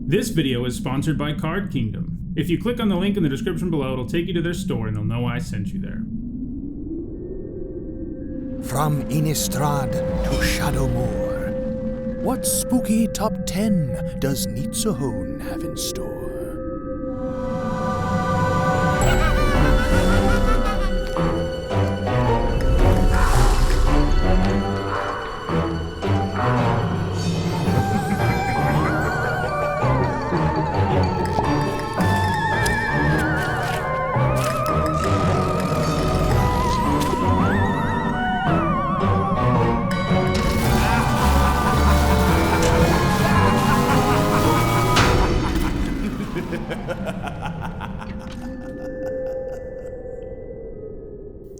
This video is sponsored by Card Kingdom. If you click on the link in the description below, it'll take you to their store and they'll know I sent you there. From Innistrad to Shadowmoor, what spooky top 10 does Nitsuhone have in store?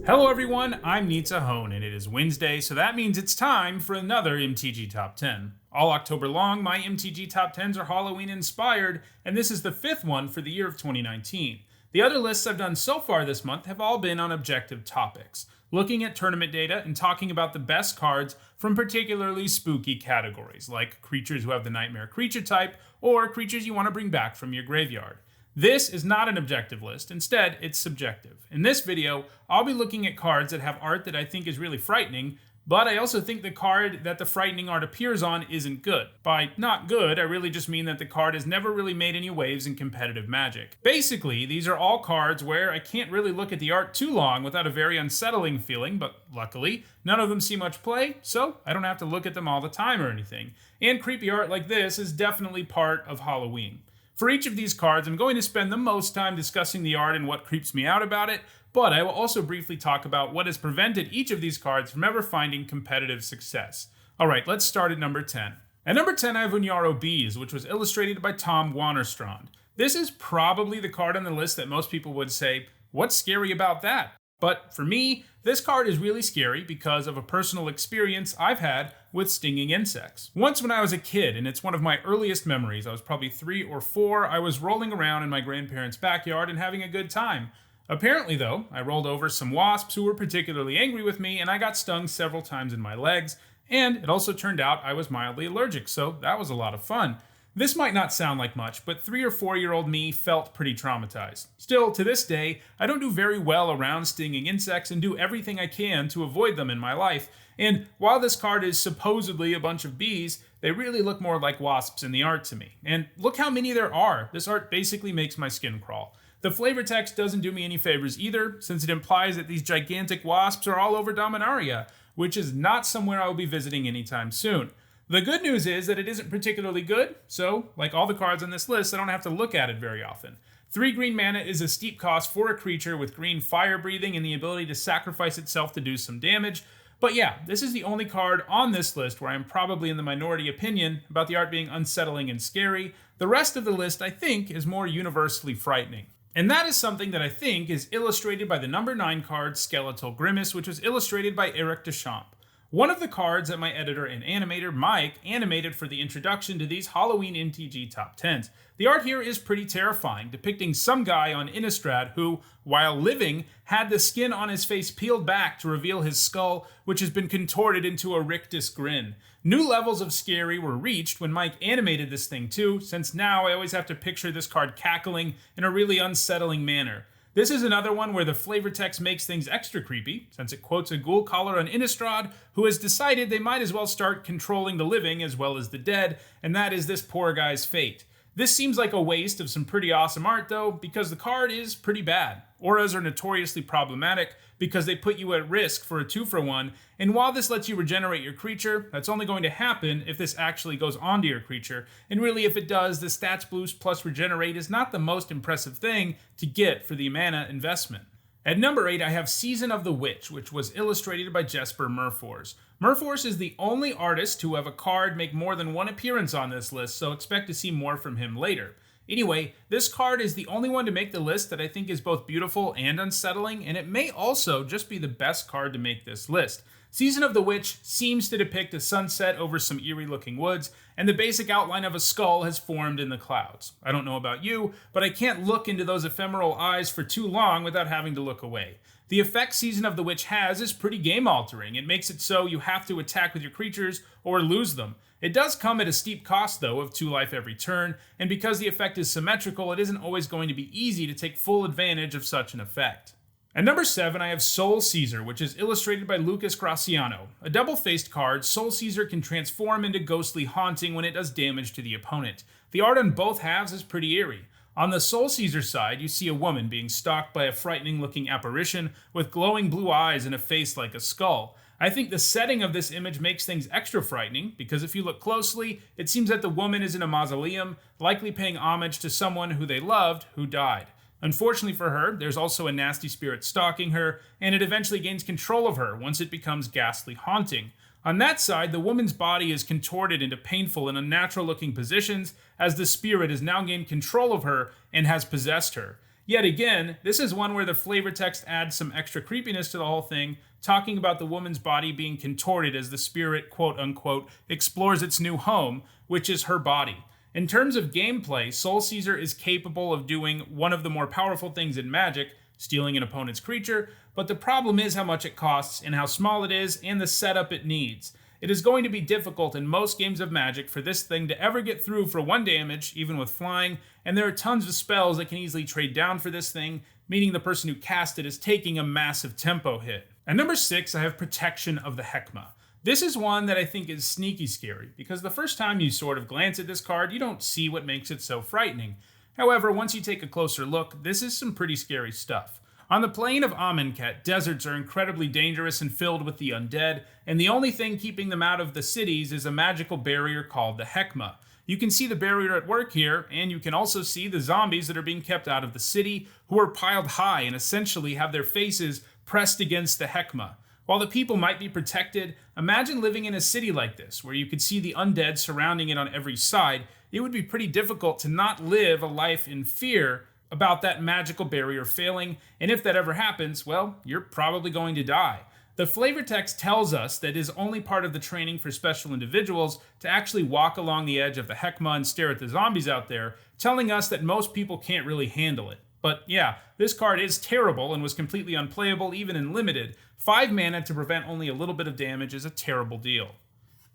Hello everyone, I'm Nitsuhone, and it is Wednesday, so that means it's time for another MTG Top 10. All October long, my MTG Top 10s are Halloween inspired, and this is the fifth one for the year of 2019. The other lists I've done so far this month have all been on objective topics, looking at tournament data and talking about the best cards from particularly spooky categories, like creatures who have the Nightmare creature type, or creatures you want to bring back from your graveyard. This is not an objective list, instead it's subjective. In this video, I'll be looking at cards that have art that I think is really frightening, but I also think the card that the frightening art appears on isn't good. By not good, I really just mean that the card has never really made any waves in competitive Magic. Basically, these are all cards where I can't really look at the art too long without a very unsettling feeling, but luckily, none of them see much play, so I don't have to look at them all the time or anything. And creepy art like this is definitely part of Halloween. For each of these cards, I'm going to spend the most time discussing the art and what creeps me out about it, but I will also briefly talk about what has prevented each of these cards from ever finding competitive success. Alright, let's start at number 10. At number 10, I have Unyaro Bees, which was illustrated by Tom Wannerstrand. This is probably the card on the list that most people would say, what's scary about that? But for me, this card is really scary because of a personal experience I've had with stinging insects. Once when I was a kid, and it's one of my earliest memories, I was probably 3 or 4, I was rolling around in my grandparents' backyard and having a good time. Apparently though, I rolled over some wasps who were particularly angry with me and I got stung several times in my legs, and it also turned out I was mildly allergic, so that was a lot of fun. This might not sound like much, but 3 or 4-year-old me felt pretty traumatized. Still, to this day, I don't do very well around stinging insects and do everything I can to avoid them in my life. And while this card is supposedly a bunch of bees, they really look more like wasps in the art to me. And look how many there are. This art basically makes my skin crawl. The flavor text doesn't do me any favors either, since it implies that these gigantic wasps are all over Dominaria, which is not somewhere I will be visiting anytime soon. The good news is that it isn't particularly good, so, like all the cards on this list, I don't have to look at it very often. 3 green mana is a steep cost for a creature with green fire breathing and the ability to sacrifice itself to do some damage, but yeah, this is the only card on this list where I'm probably in the minority opinion about the art being unsettling and scary. The rest of the list, I think, is more universally frightening. And that is something that I think is illustrated by the number 9 card, Skeletal Grimace, which was illustrated by Eric Deschamps. One of the cards that my editor and animator, Mike, animated for the introduction to these Halloween MTG Top 10s. The art here is pretty terrifying, depicting some guy on Innistrad who, while living, had the skin on his face peeled back to reveal his skull, which has been contorted into a rictus grin. New levels of scary were reached when Mike animated this thing too, since now I always have to picture this card cackling in a really unsettling manner. This is another one where the flavor text makes things extra creepy, since it quotes a ghoul caller on Innistrad who has decided they might as well start controlling the living as well as the dead, and that is this poor guy's fate. This seems like a waste of some pretty awesome art though, because the card is pretty bad. Auras are notoriously problematic because they put you at risk for a 2-for-1, and while this lets you regenerate your creature, that's only going to happen if this actually goes onto your creature, and really if it does, the stats boost plus regenerate is not the most impressive thing to get for the mana investment. At number 8, I have Season of the Witch, which was illustrated by Jesper Murfors. Murfors is the only artist to have a card make more than one appearance on this list, so expect to see more from him later. Anyway, this card is the only one to make the list that I think is both beautiful and unsettling, and it may also just be the best card to make this list. Season of the Witch seems to depict a sunset over some eerie-looking woods, and the basic outline of a skull has formed in the clouds. I don't know about you, but I can't look into those ephemeral eyes for too long without having to look away. The effect Season of the Witch has is pretty game-altering. It makes it so you have to attack with your creatures or lose them. It does come at a steep cost, though, of 2 life every turn, and because the effect is symmetrical, it isn't always going to be easy to take full advantage of such an effect. At number 7, I have Soul Caesar, which is illustrated by Lucas Graciano. A double-faced card, Soul Caesar can transform into Ghostly Haunting when it does damage to the opponent. The art on both halves is pretty eerie. On the Soul Caesar side, you see a woman being stalked by a frightening-looking apparition with glowing blue eyes and a face like a skull. I think the setting of this image makes things extra frightening, because if you look closely, it seems that the woman is in a mausoleum, likely paying homage to someone who they loved who died. Unfortunately for her, there's also a nasty spirit stalking her, and it eventually gains control of her once it becomes Ghastly Haunting. On that side, the woman's body is contorted into painful and unnatural-looking positions as the spirit has now gained control of her and has possessed her. Yet again, this is one where the flavor text adds some extra creepiness to the whole thing, talking about the woman's body being contorted as the spirit, quote-unquote, explores its new home, which is her body. In terms of gameplay, Soul Caesar is capable of doing one of the more powerful things in Magic, stealing an opponent's creature, but the problem is how much it costs and how small it is and the setup it needs. It is going to be difficult in most games of Magic for this thing to ever get through for 1 damage, even with flying, and there are tons of spells that can easily trade down for this thing, meaning the person who cast it is taking a massive tempo hit. At number 6, I have Protection of the Hekma. This is one that I think is sneaky scary, because the first time you sort of glance at this card, you don't see what makes it so frightening. However, once you take a closer look, this is some pretty scary stuff. On the plane of Amonkhet, deserts are incredibly dangerous and filled with the undead, and the only thing keeping them out of the cities is a magical barrier called the Hekma. You can see the barrier at work here, and you can also see the zombies that are being kept out of the city, who are piled high and essentially have their faces pressed against the Hekma. While the people might be protected, imagine living in a city like this, where you could see the undead surrounding it on every side. It would be pretty difficult to not live a life in fear about that magical barrier failing, and if that ever happens, well, you're probably going to die. The flavor text tells us that it is only part of the training for special individuals to actually walk along the edge of the Hekma and stare at the zombies out there, telling us that most people can't really handle it. But yeah, this card is terrible and was completely unplayable even in limited. 5 mana to prevent only a little bit of damage is a terrible deal.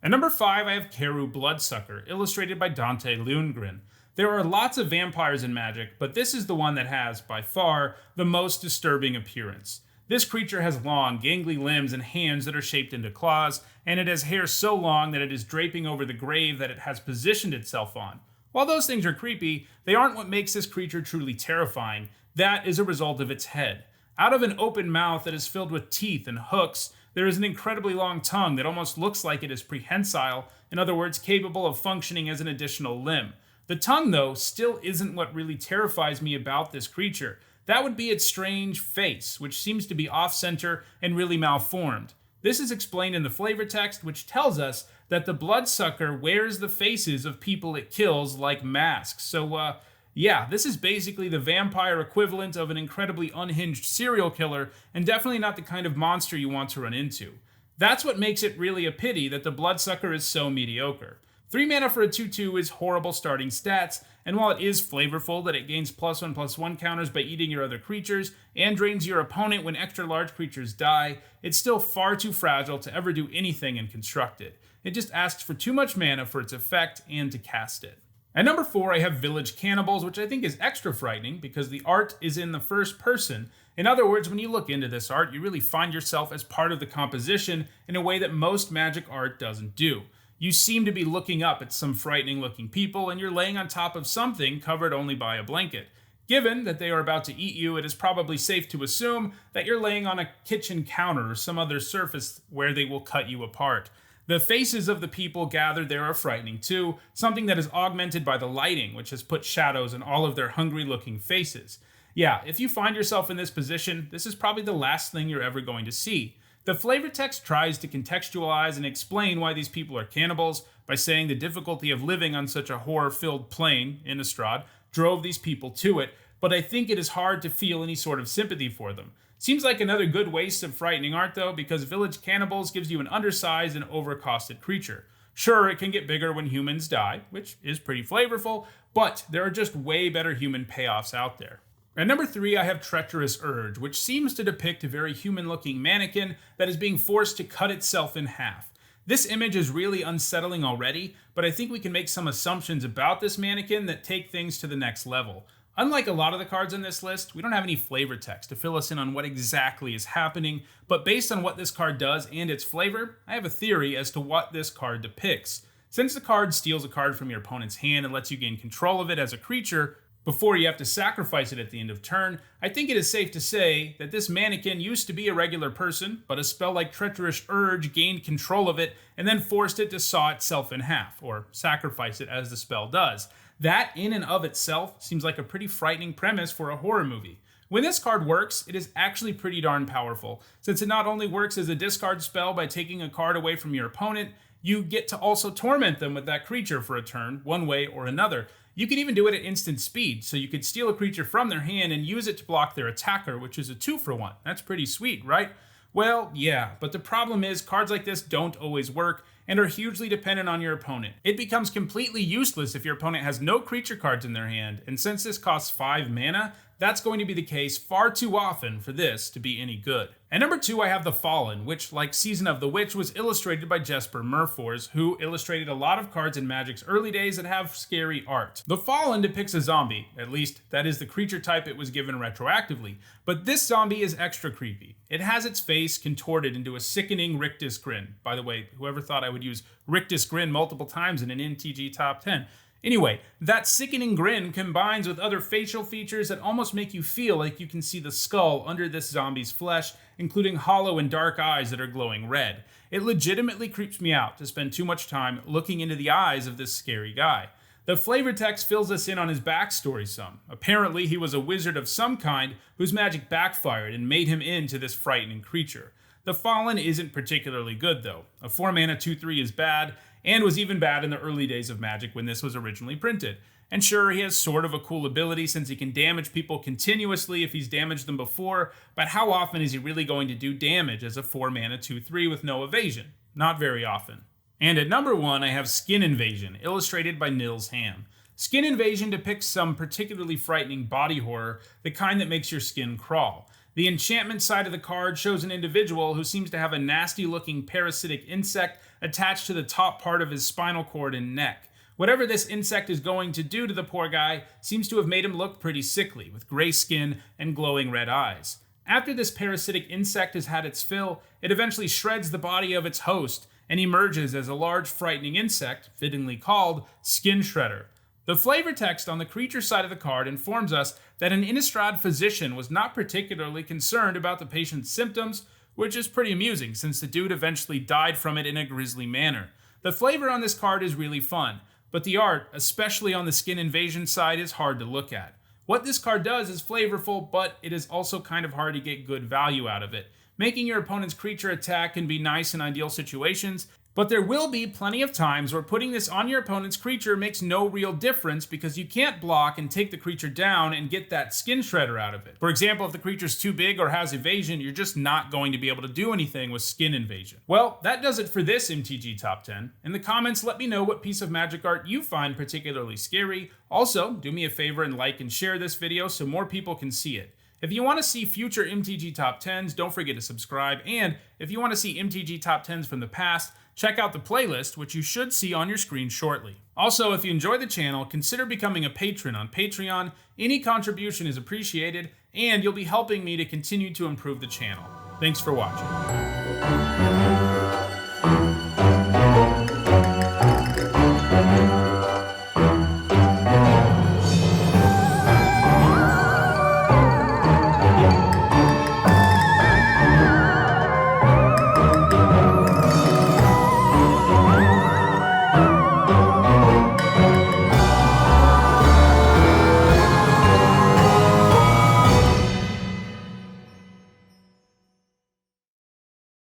At number 5, I have Kheru Bloodsucker, illustrated by Dante Lundgren. There are lots of vampires in Magic, but this is the one that has, by far, the most disturbing appearance. This creature has long, gangly limbs and hands that are shaped into claws, and it has hair so long that it is draping over the grave that it has positioned itself on. While those things are creepy, they aren't what makes this creature truly terrifying. That is a result of its head. Out of an open mouth that is filled with teeth and hooks, there is an incredibly long tongue that almost looks like it is prehensile, in other words, capable of functioning as an additional limb. The tongue, though, still isn't what really terrifies me about this creature. That would be its strange face, which seems to be off-center and really malformed. This is explained in the flavor text, which tells us that the bloodsucker wears the faces of people it kills like masks. So, yeah, this is basically the vampire equivalent of an incredibly unhinged serial killer, and definitely not the kind of monster you want to run into. That's what makes it really a pity that the bloodsucker is so mediocre. 3 mana for a 2/2 is horrible starting stats, and while it is flavorful that it gains +1/+1 counters by eating your other creatures, and drains your opponent when extra large creatures die, it's still far too fragile to ever do anything in Constructed. It just asks for too much mana for its effect and to cast it. At number 4, I have Village Cannibals, which I think is extra frightening because the art is in the first person. In other words, when you look into this art, you really find yourself as part of the composition in a way that most Magic art doesn't do. You seem to be looking up at some frightening looking people, and you're laying on top of something covered only by a blanket. Given that they are about to eat you, it is probably safe to assume that you're laying on a kitchen counter or some other surface where they will cut you apart. The faces of the people gathered there are frightening too, something that is augmented by the lighting, which has put shadows in all of their hungry looking faces. Yeah, if you find yourself in this position, this is probably the last thing you're ever going to see. The flavor text tries to contextualize and explain why these people are cannibals by saying the difficulty of living on such a horror-filled plane, Innistrad, drove these people to it, but I think it is hard to feel any sort of sympathy for them. Seems like another good waste of frightening art though, because Village Cannibals gives you an undersized and overcosted creature. Sure, it can get bigger when humans die, which is pretty flavorful, but there are just way better human payoffs out there. At number 3, I have Treacherous Urge, which seems to depict a very human-looking mannequin that is being forced to cut itself in half. This image is really unsettling already, but I think we can make some assumptions about this mannequin that take things to the next level. Unlike a lot of the cards on this list, we don't have any flavor text to fill us in on what exactly is happening, but based on what this card does and its flavor, I have a theory as to what this card depicts. Since the card steals a card from your opponent's hand and lets you gain control of it as a creature before you have to sacrifice it at the end of turn, I think it is safe to say that this mannequin used to be a regular person, but a spell like Treacherous Urge gained control of it and then forced it to saw itself in half, or sacrifice it as the spell does. That, in and of itself, seems like a pretty frightening premise for a horror movie. When this card works, it is actually pretty darn powerful, since it not only works as a discard spell by taking a card away from your opponent, you get to also torment them with that creature for a turn, one way or another. You could even do it at instant speed, so you could steal a creature from their hand and use it to block their attacker, which is a 2-for-1. That's pretty sweet, right? Well, yeah, but the problem is cards like this don't always work and are hugely dependent on your opponent. It becomes completely useless if your opponent has no creature cards in their hand, and since this costs 5 mana, that's going to be the case far too often for this to be any good. At number 2, I have The Fallen, which, like Season of the Witch, was illustrated by Jesper Murfors, who illustrated a lot of cards in Magic's early days that have scary art. The Fallen depicts a zombie, at least that is the creature type it was given retroactively, but this zombie is extra creepy. It has its face contorted into a sickening rictus grin. By the way, whoever thought I would use rictus grin multiple times in an MTG top 10. Anyway, that sickening grin combines with other facial features that almost make you feel like you can see the skull under this zombie's flesh, including hollow and dark eyes that are glowing red. It legitimately creeps me out to spend too much time looking into the eyes of this scary guy. The flavor text fills us in on his backstory some. Apparently, he was a wizard of some kind whose magic backfired and made him into this frightening creature. The Fallen isn't particularly good though. A 4-mana 2/3 is bad, and was even bad in the early days of Magic when this was originally printed. And sure, he has sort of a cool ability since he can damage people continuously if he's damaged them before, but how often is he really going to do damage as a 4-mana 2/3 with no evasion? Not very often. And at number 1, I have Skin Invasion, illustrated by Nils Ham. Skin Invasion depicts some particularly frightening body horror, the kind that makes your skin crawl. The enchantment side of the card shows an individual who seems to have a nasty-looking parasitic insect attached to the top part of his spinal cord and neck. Whatever this insect is going to do to the poor guy seems to have made him look pretty sickly, with gray skin and glowing red eyes. After this parasitic insect has had its fill, it eventually shreds the body of its host and emerges as a large frightening insect, fittingly called Skin Shredder. The flavor text on the creature side of the card informs us that an Innistrad physician was not particularly concerned about the patient's symptoms, which is pretty amusing since the dude eventually died from it in a grisly manner. The flavor on this card is really fun, but the art, especially on the Skin Invasion side, is hard to look at. What this card does is flavorful, but it is also kind of hard to get good value out of it. Making your opponent's creature attack can be nice in ideal situations, but there will be plenty of times where putting this on your opponent's creature makes no real difference because you can't block and take the creature down and get that Skin Shredder out of it. For example, if the creature's too big or has evasion, you're just not going to be able to do anything with Skin Invasion. Well, that does it for this MTG Top 10. In the comments, let me know what piece of Magic art you find particularly scary. Also, do me a favor and like and share this video so more people can see it. If you want to see future MTG Top 10s, don't forget to subscribe. And if you want to see MTG Top 10s from the past, check out the playlist, which you should see on your screen shortly. Also, if you enjoy the channel, consider becoming a patron on Patreon. Any contribution is appreciated, and you'll be helping me to continue to improve the channel. Thanks for watching.